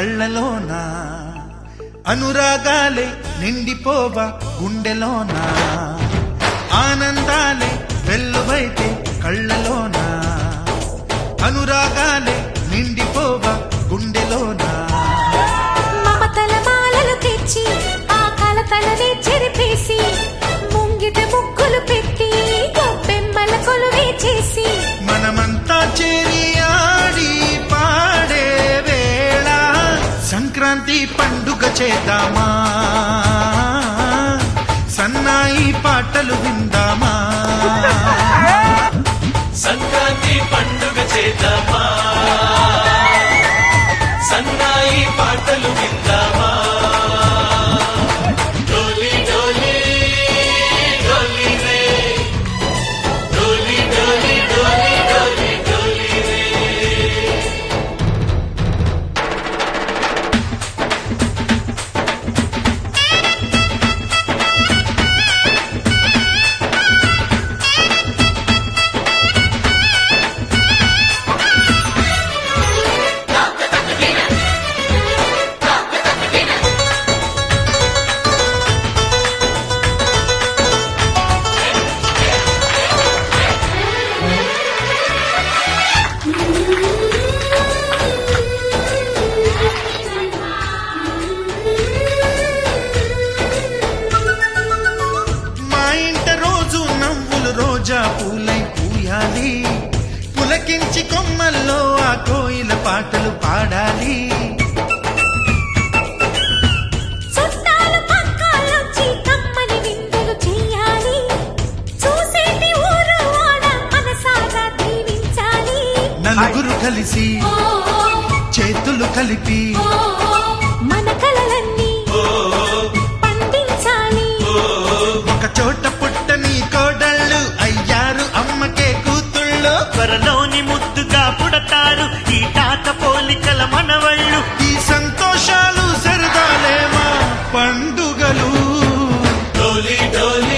కళ్ళలోన అనురాగాలే నిండిపోవా గుండెలోన ఆనందాలే వెల్లువైతే కళ్ళలోన అనురాగాలే నిండిపోవా గుండెలోన మమతల మాలలు తెచ్చి ఆ కలతలనే చెరిపేసి ముంగిట ముగ్గులు పెట్టి గొప్పెమ్మల కొలువే చేసి మనమంతా చేరి ఆడి పాడే వేళ సంక్రాంతి పండుగ చేద్దామా సన్నాయి పాటలు విందామా సంక్రాంతి పండుగ చేద్దామా సన్నాయి పాటలు విందామా డోలి డోలి డోలి రే డోలి డోలి డోలి డోలి డోలి రే మా ఇంట రోజు నవ్వులు రోజా పూలై పూయాలి పులకించి కొమ్మల్లో ఆ కోయిల పాటలు పాడాలి చుట్టాలు పక్కాలొచ్చి కమ్మని విందులు చెయ్యాలి చూసేటి ఊరు వాడ మనసారా దీవించాలి నలుగురు కలిసి చేతులు కలిపి మన కలలన్నీ పండించాలి ఒక చోట పుట్టని కోడళ్ళు అయ్యారు అమ్మకే కూతుళ్ళు త్వరలోని ముద్దుగా పుడతారు ఈ తాత పోలికల మనవళ్ళు ఈ సంతోషాలు సరదాలేమా పండుగలు డోలి డోలి